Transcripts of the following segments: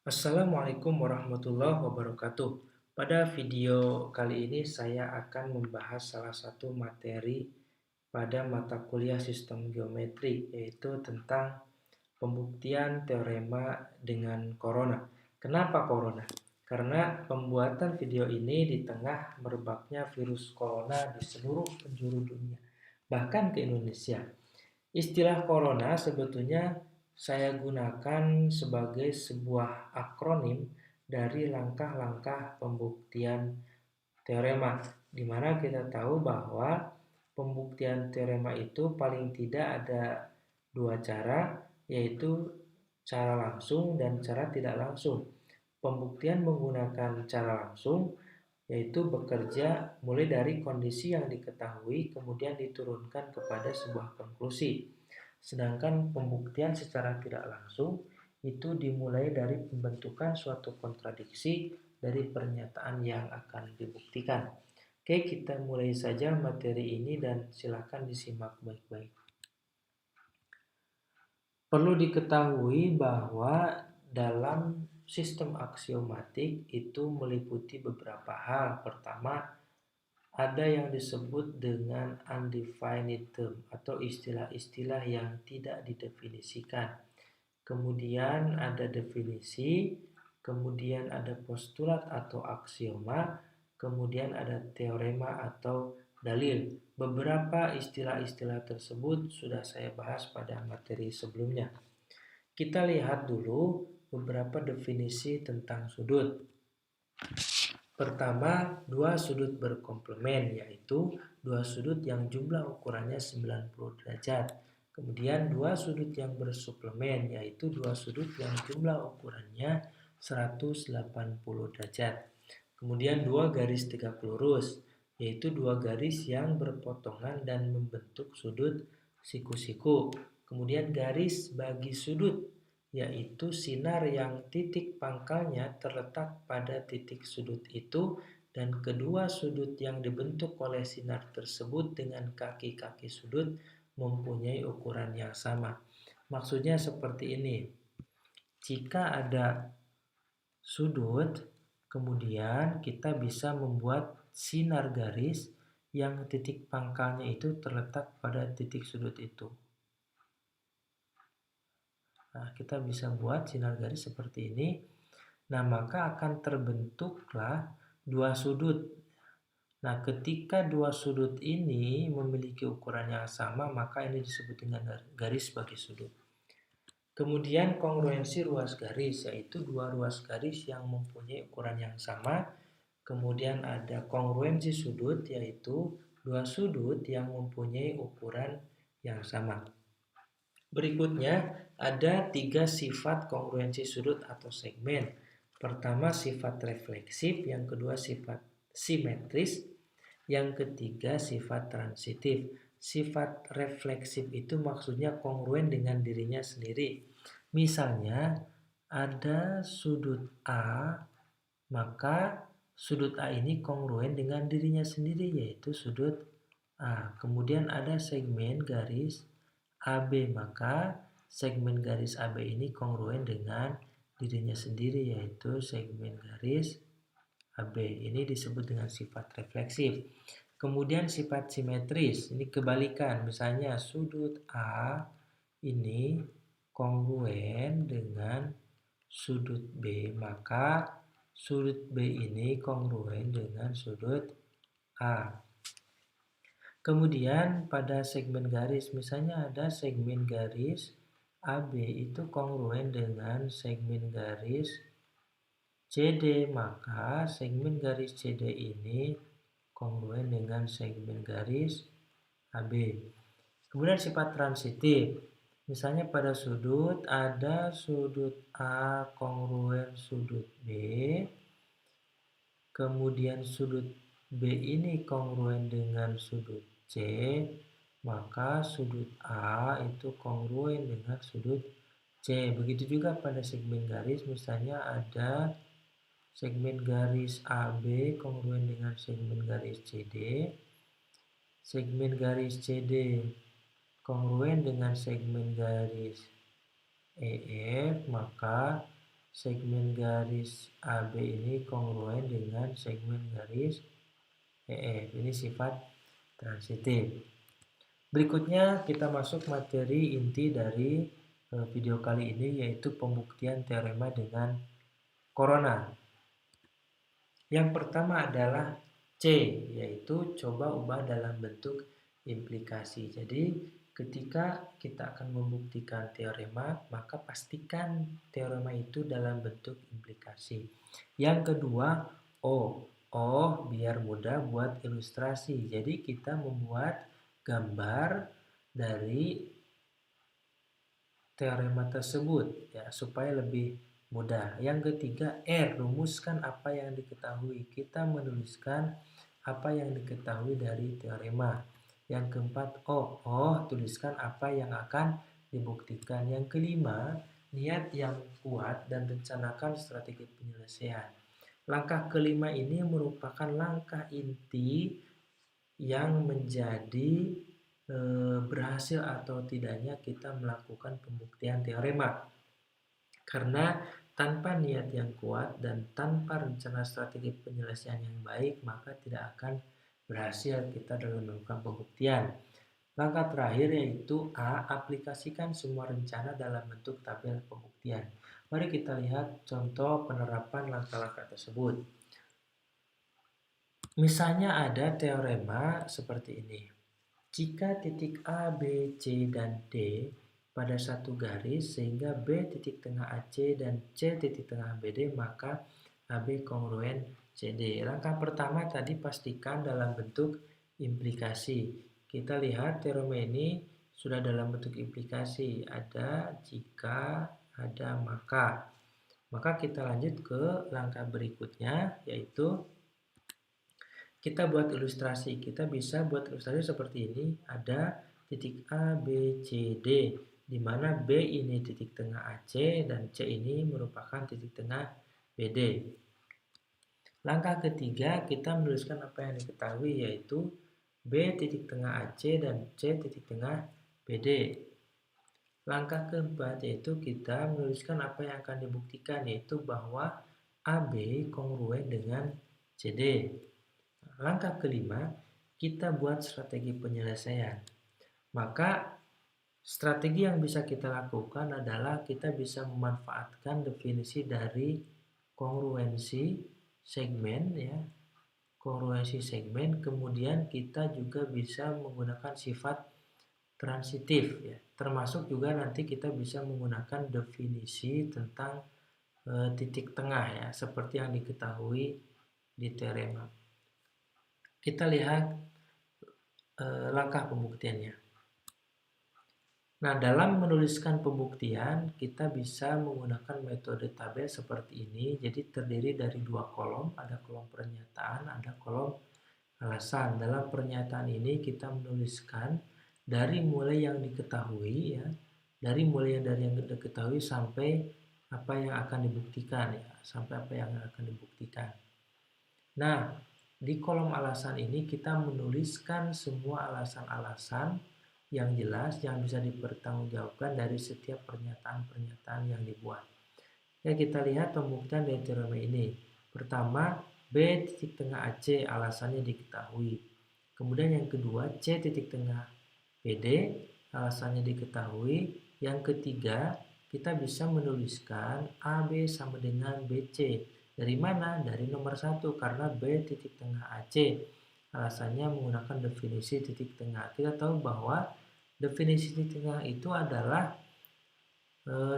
Assalamualaikum warahmatullahi wabarakatuh. Pada video kali ini saya akan membahas salah satu materi pada mata kuliah sistem geometri, yaitu tentang pembuktian teorema dengan corona. Kenapa corona? Karena pembuatan video ini di tengah merebaknya virus corona di seluruh penjuru dunia, bahkan ke Indonesia. Istilah corona sebetulnya saya gunakan sebagai sebuah akronim dari langkah-langkah pembuktian teorema, di mana kita tahu bahwa pembuktian teorema itu paling tidak ada dua cara, yaitu cara langsung dan cara tidak langsung. Pembuktian menggunakan cara langsung yaitu bekerja mulai dari kondisi yang diketahui kemudian diturunkan kepada sebuah konklusi. Sedangkan pembuktian secara tidak langsung itu dimulai dari pembentukan suatu kontradiksi dari pernyataan yang akan dibuktikan. Oke, kita mulai saja materi ini dan silakan disimak baik-baik. Perlu diketahui bahwa dalam sistem aksiomatik itu meliputi beberapa hal. Pertama, ada yang disebut dengan undefined term atau istilah-istilah yang tidak didefinisikan. Kemudian ada definisi, kemudian ada postulat atau aksioma, kemudian ada teorema atau dalil. Beberapa istilah-istilah tersebut sudah saya bahas pada materi sebelumnya. Kita lihat dulu beberapa definisi tentang sudut. Pertama, dua sudut berkomplemen, yaitu dua sudut yang jumlah ukurannya 90 derajat. Kemudian dua sudut yang bersuplemen, yaitu dua sudut yang jumlah ukurannya 180 derajat. Kemudian dua garis tegak lurus, yaitu dua garis yang berpotongan dan membentuk sudut siku-siku. Kemudian garis bagi sudut, yaitu sinar yang titik pangkalnya terletak pada titik sudut itu dan kedua sudut yang dibentuk oleh sinar tersebut dengan kaki-kaki sudut mempunyai ukuran yang sama. Maksudnya seperti ini. Jika ada sudut, kemudian kita bisa membuat sinar garis yang titik pangkalnya itu terletak pada titik sudut itu. Nah, kita bisa buat sinar garis seperti ini. Nah, maka akan terbentuklah dua sudut. Nah, ketika dua sudut ini memiliki ukuran yang sama, maka ini disebut dengan garis bagi sudut. Kemudian kongruensi ruas garis, yaitu dua ruas garis yang mempunyai ukuran yang sama. Kemudian ada kongruensi sudut, yaitu dua sudut yang mempunyai ukuran yang sama. Berikutnya, ada tiga sifat kongruensi sudut atau segmen. Pertama, sifat refleksif, yang kedua sifat simetris, yang ketiga sifat transitif. Sifat refleksif itu maksudnya kongruen dengan dirinya sendiri. Misalnya, ada sudut A, maka sudut A ini kongruen dengan dirinya sendiri, yaitu sudut A. Kemudian ada segmen garis AB, maka segmen garis AB ini kongruen dengan dirinya sendiri, yaitu segmen garis AB. Ini disebut dengan sifat refleksif. Kemudian sifat simetris, ini kebalikan. Misalnya sudut A ini kongruen dengan sudut B, maka sudut B ini kongruen dengan sudut A. Kemudian pada segmen garis, misalnya ada segmen garis AB itu kongruen dengan segmen garis CD, maka segmen garis CD ini kongruen dengan segmen garis AB. Kemudian sifat transitif, misalnya pada sudut ada sudut A kongruen sudut B, kemudian sudut B ini kongruen dengan sudut C, maka sudut A itu kongruen dengan sudut C. Begitu juga pada segmen garis, misalnya ada segmen garis AB kongruen dengan segmen garis CD, segmen garis CD kongruen dengan segmen garis EF, maka segmen garis AB ini kongruen dengan segmen garis EF. Ini sifat transitif. Berikutnya kita masuk materi inti dari video kali ini, yaitu pembuktian teorema dengan corona. Yang pertama adalah C, yaitu coba ubah dalam bentuk implikasi. Jadi ketika kita akan membuktikan teorema, maka pastikan teorema itu dalam bentuk implikasi. Yang kedua, O. O biar mudah buat ilustrasi. Jadi kita membuat gambar dari teorema tersebut ya supaya lebih mudah. Yang ketiga, R, rumuskan apa yang diketahui. Kita menuliskan apa yang diketahui dari teorema. Yang keempat, O, tuliskan apa yang akan dibuktikan. Yang kelima, niat yang kuat dan rencanakan strategi penyelesaian. Langkah kelima ini merupakan langkah inti yang menjadi berhasil atau tidaknya kita melakukan pembuktian teorema. Karena tanpa niat yang kuat dan tanpa rencana strategi penyelesaian yang baik, maka tidak akan berhasil kita dalam melakukan pembuktian. Langkah terakhir yaitu A, aplikasikan semua rencana dalam bentuk tabel pembuktian. Mari kita lihat contoh penerapan langkah-langkah tersebut. Misalnya ada teorema seperti ini. Jika titik A, B, C, dan D pada satu garis sehingga B titik tengah AC dan C titik tengah BD, maka AB kongruen CD. Langkah pertama tadi pastikan dalam bentuk implikasi. Kita lihat teorema ini sudah dalam bentuk implikasi. Ada, jika, ada, maka. Maka kita lanjut ke langkah berikutnya, yaitu kita buat ilustrasi. Kita bisa buat ilustrasi seperti ini. Ada titik A, B, C, D. Di mana B ini titik tengah AC dan C ini merupakan titik tengah BD. Langkah ketiga, kita menuliskan apa yang diketahui, yaitu B titik tengah AC dan C titik tengah BD. Langkah keempat, yaitu kita menuliskan apa yang akan dibuktikan, yaitu bahwa AB kongruen dengan CD. Langkah kelima, kita buat strategi penyelesaian. Maka strategi yang bisa kita lakukan adalah kita bisa memanfaatkan definisi dari kongruensi segmen ya. Kongruensi segmen, kemudian kita juga bisa menggunakan sifat transitif ya. Termasuk juga nanti kita bisa menggunakan definisi tentang titik tengah ya, seperti yang diketahui di teorema. Kita lihat langkah pembuktiannya. Nah, dalam menuliskan pembuktian, kita bisa menggunakan metode tabel seperti ini. Jadi terdiri dari dua kolom, ada kolom pernyataan, ada kolom alasan. Dalam pernyataan ini kita menuliskan dari mulai yang diketahui ya, dari mulai dari yang diketahui sampai apa yang akan dibuktikan ya, sampai apa yang akan dibuktikan. Nah, di kolom alasan ini kita menuliskan semua alasan-alasan yang jelas yang bisa dipertanggungjawabkan dari setiap pernyataan-pernyataan yang dibuat. Ya, kita lihat pembuktian dari teorema ini. Pertama, B titik tengah AC alasannya diketahui. Kemudian yang kedua, C titik tengah BD alasannya diketahui. Yang ketiga, kita bisa menuliskan AB sama dengan BC. Dari mana? Dari nomor 1, karena B titik tengah AC. Alasannya menggunakan definisi titik tengah. Kita tahu bahwa definisi titik tengah itu adalah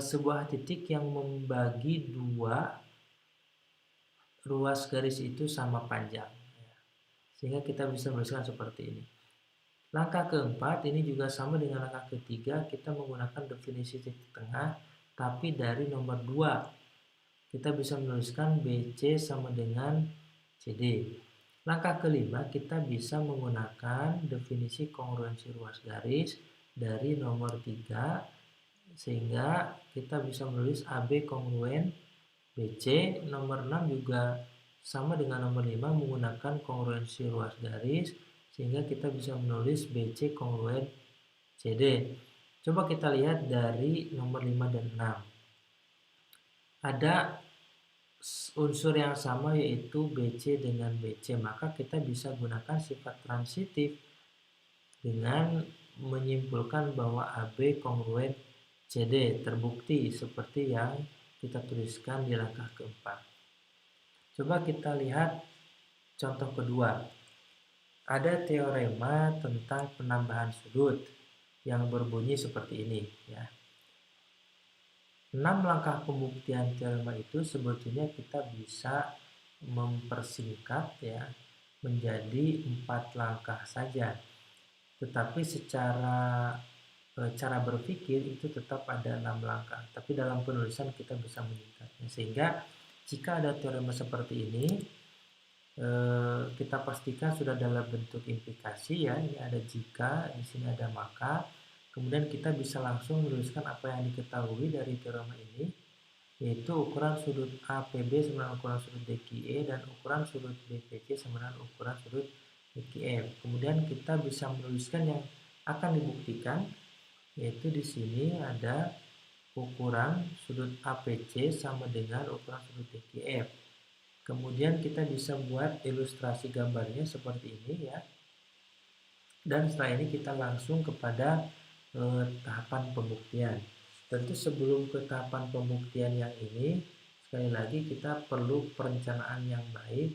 sebuah titik yang membagi dua ruas garis itu sama panjang. Sehingga kita bisa menuliskan seperti ini. Langkah keempat ini juga sama dengan langkah ketiga, kita menggunakan definisi titik tengah, tapi dari nomor 2. Kita bisa menuliskan BC sama dengan CD. Langkah kelima, kita bisa menggunakan definisi kongruensi ruas garis dari nomor 3, sehingga kita bisa menulis AB kongruen BC. Nomor 6 juga sama dengan nomor 5 menggunakan kongruensi ruas garis, sehingga kita bisa menulis BC kongruen CD. Coba kita lihat dari nomor 5 dan 6. ada unsur yang sama yaitu BC dengan BC, maka kita bisa gunakan sifat transitif dengan menyimpulkan bahwa AB kongruen CD, terbukti seperti yang kita tuliskan di langkah keempat. Coba kita lihat contoh kedua. Ada teorema tentang penambahan sudut yang berbunyi seperti ini, ya. 6 langkah pembuktian teorema itu sebetulnya kita bisa mempersingkat, ya, menjadi 4 langkah saja. Tetapi secara cara berpikir itu tetap ada 6 langkah, tapi dalam penulisan kita bisa menyingkatnya. Sehingga jika ada teorema seperti ini, kita pastikan sudah dalam bentuk implikasi, ya. Ini ada jika, di sini ada maka. Kemudian kita bisa langsung menuliskan apa yang diketahui dari teorema ini, yaitu ukuran sudut APB sama dengan ukuran sudut DQE dan ukuran sudut BPC sama dengan ukuran sudut DQF. Kemudian kita bisa menuliskan yang akan dibuktikan, yaitu di sini ada ukuran sudut APC sama dengan ukuran sudut DQF. Kemudian kita bisa buat ilustrasi gambarnya seperti ini, ya. Dan setelah ini kita langsung kepada tahapan pembuktian. Tentu sebelum ke tahapan pembuktian yang ini, sekali lagi kita perlu perencanaan yang baik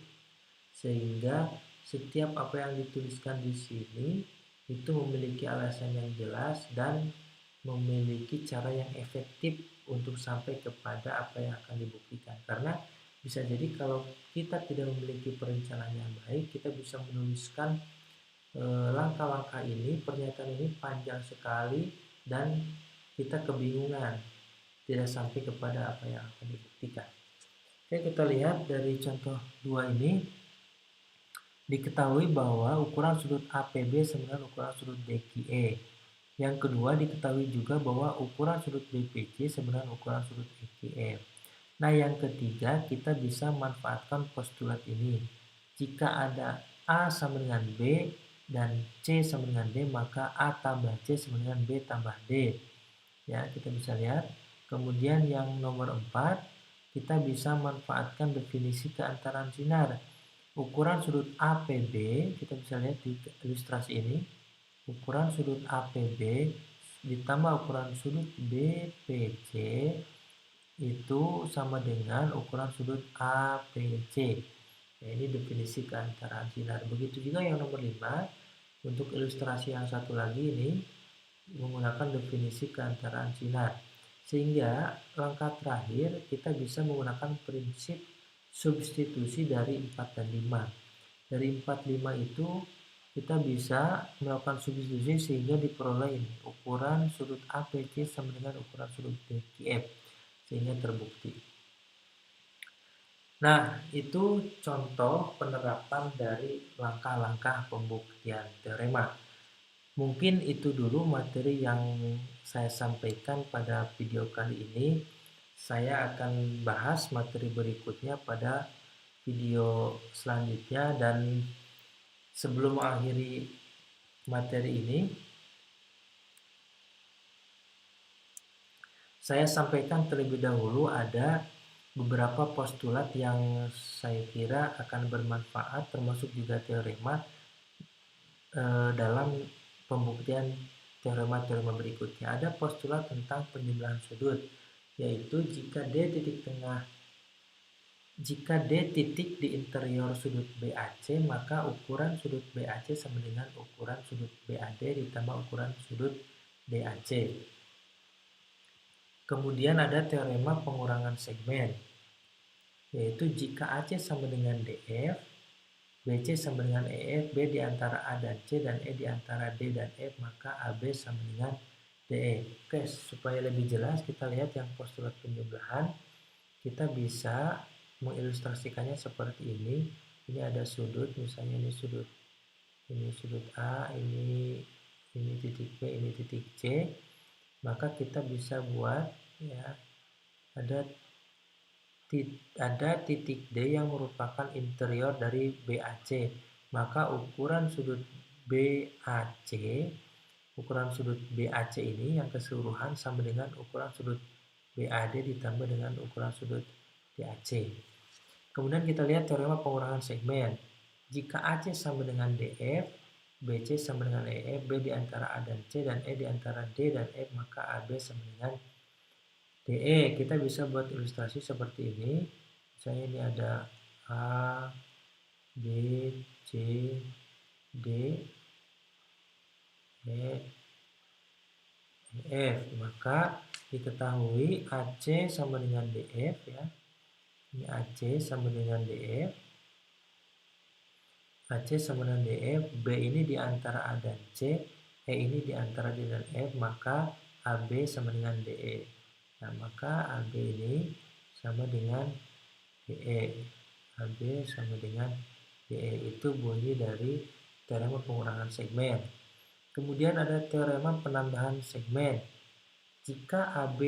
sehingga setiap apa yang dituliskan di sini itu memiliki alasan yang jelas dan memiliki cara yang efektif untuk sampai kepada apa yang akan dibuktikan. Karena bisa jadi kalau kita tidak memiliki perencanaan yang baik, kita bisa menuliskan langkah-langkah ini, pernyataan ini panjang sekali dan kita kebingungan, tidak sampai kepada apa yang akan dibuktikan. Oke, kita lihat dari contoh 2 ini. Diketahui bahwa ukuran sudut APB sama dengan ukuran sudut DQE. Yang kedua, diketahui juga bahwa ukuran sudut BPC sama dengan ukuran sudut EQF. Nah, yang ketiga, kita bisa manfaatkan postulat ini. Jika ada A sama dengan B dan C sama dengan D, maka A tambah C sama dengan B tambah D. Ya, kita bisa lihat. Kemudian yang nomor 4, kita bisa manfaatkan definisi keantaran sinar. Ukuran sudut APB, kita bisa lihat di ilustrasi ini, ukuran sudut APB ditambah ukuran sudut BPC itu sama dengan ukuran sudut APC. Nah, ini definisi keantaran sinar. Begitu juga yang nomor 5, untuk ilustrasi yang satu lagi ini menggunakan definisi keantaran sinar. Sehingga langkah terakhir kita bisa menggunakan prinsip substitusi dari 4 dan 5. Dari 4, 5 itu kita bisa melakukan substitusi sehingga diperoleh ini, ukuran sudut APC sama dengan ukuran sudut DQF, sehingga terbukti. Nah, itu contoh penerapan dari langkah-langkah pembuktian teorema. Mungkin itu dulu materi yang saya sampaikan pada video kali ini. Saya akan bahas materi berikutnya pada video selanjutnya, dan sebelum mengakhiri materi ini, saya sampaikan terlebih dahulu ada beberapa postulat yang saya kira akan bermanfaat, termasuk juga teorema dalam pembuktian teorema-teorema berikutnya. Ada postulat tentang penjumlahan sudut, yaitu jika D titik di interior sudut BAC, maka ukuran sudut BAC sama dengan ukuran sudut BAD ditambah ukuran sudut DAC. Kemudian ada teorema pengurangan segmen, yaitu jika AC sama dengan DF, BC sama dengan EF, B di antara A dan C, dan E di antara D dan F, maka AB sama dengan DE. Oke, supaya lebih jelas kita lihat yang postulat penjumlahan. Kita bisa mengilustrasikannya seperti ini. Ini ada sudut, misalnya ini sudut A, ini titik B, ini titik C. Maka kita bisa buat, ya, ada titik D yang merupakan interior dari BAC. Maka ukuran sudut BAC ini yang keseluruhan sama dengan ukuran sudut BAD ditambah dengan ukuran sudut DAC. Kemudian kita lihat teorema pengurangan segmen. Jika AC sama dengan DF, BC sama dengan EF, B di antara A dan C, dan E di antara D dan F, maka AB sama dengan DE. Kita bisa buat ilustrasi seperti ini. Misalnya ini ada A, B, C, D, E, F. Maka diketahui AC sama dengan DF ya. Ini AC sama dengan DF. AC sama dengan DF, B ini di antara A dan C, E ini di antara D dan F, maka AB sama dengan DE. Nah, maka AB ini sama dengan DE. AB sama dengan DE. Itu bunyi dari teorema pengurangan segmen. Kemudian ada teorema penambahan segmen. Jika AB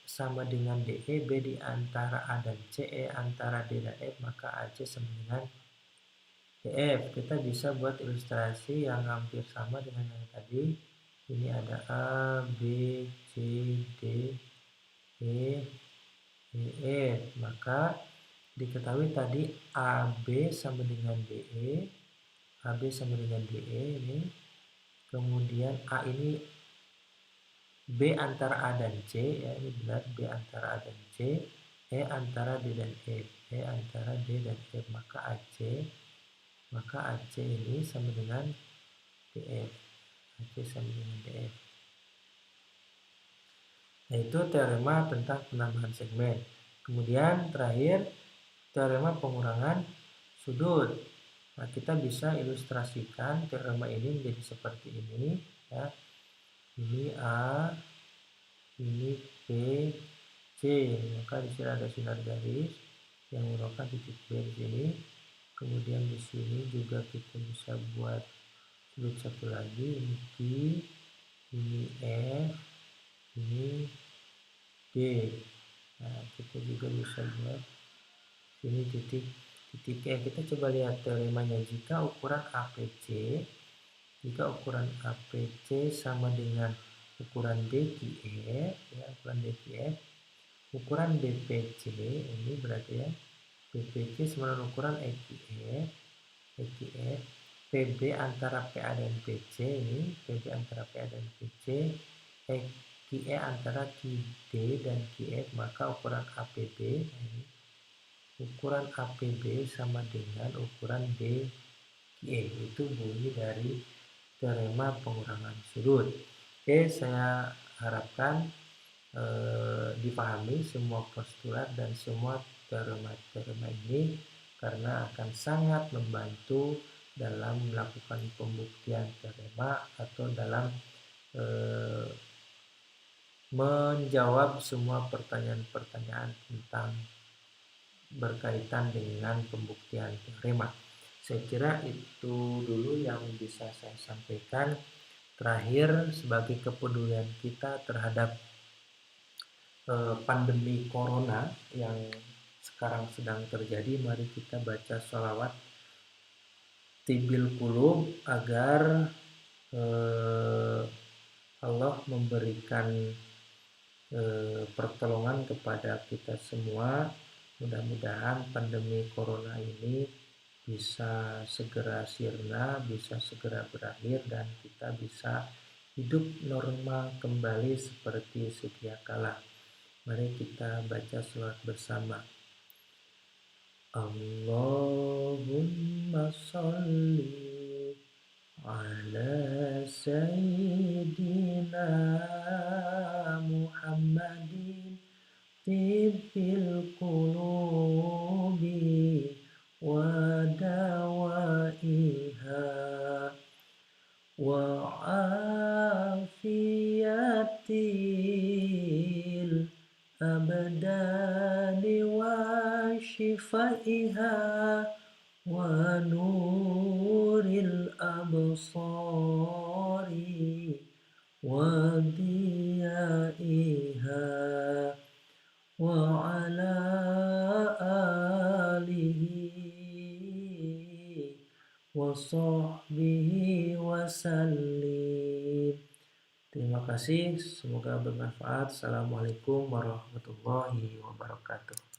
sama dengan DE, B di antara A dan C, E antara D dan F, maka AC sama dengan DF. Kita bisa buat ilustrasi yang hampir sama dengan yang tadi. Ini ada A, B, C, D, E, F. Maka diketahui tadi AB sama dengan DE, AB sama dengan DE ini. Kemudian A ini B antara A dan C, ya ini benar, B antara A dan C, E antara D dan F, E antara D dan F, maka AC ini sama dengan DF. AC sama dengan DF. Nah, itu teorema tentang penambahan segmen. Kemudian terakhir teorema pengurangan sudut. Nah, kita bisa ilustrasikan teorema ini menjadi seperti ini ya. Ini A, ini B, C. Maka di sini ada sinar garis yang merupakan titik B di sini. Kemudian di sini juga kita bisa buat sudut satu lagi, ini Q, ini F, ini D. Nah, kita juga bisa buat ini titik E. Kita coba lihat teoremanya. Jika ukuran APC sama dengan ukuran DQF, ya, ukuran DQF, ukuran BPC ini berarti ya, BPC sama dengan ukuran EQF, PB antara PA dan PC ini, PB antara PA dan PC, QE antara QD dan QF, maka ukuran APB ini, ukuran APB sama dengan ukuran DQE. Itu bunyi dari teorema pengurangan sudut. Oke, saya harapkan dipahami semua postulat dan semua teorema ini, karena akan sangat membantu dalam melakukan pembuktian teorema atau dalam menjawab semua pertanyaan-pertanyaan tentang berkaitan dengan pembuktian teorema. Saya kira itu dulu yang bisa saya sampaikan. Terakhir, sebagai kepedulian kita terhadap pandemi corona yang sekarang sedang terjadi, mari kita baca sholawat tibil qulub agar Allah memberikan pertolongan kepada kita semua. Mudah-mudahan pandemi corona ini bisa segera sirna, bisa segera berakhir, dan kita bisa hidup normal kembali seperti sedia kala. Mari kita baca sholawat bersama. Allahumma sholli ala sayyidina Muhammadin tibbil qulubi wa dawaiha wa afiyatil abdani wa shifaiha wa nuril absari wa diyaiha wa ala alihi wa sahbihi wa sallim. Terima kasih, semoga bermanfaat. Assalamualaikum warahmatullahi wabarakatuh.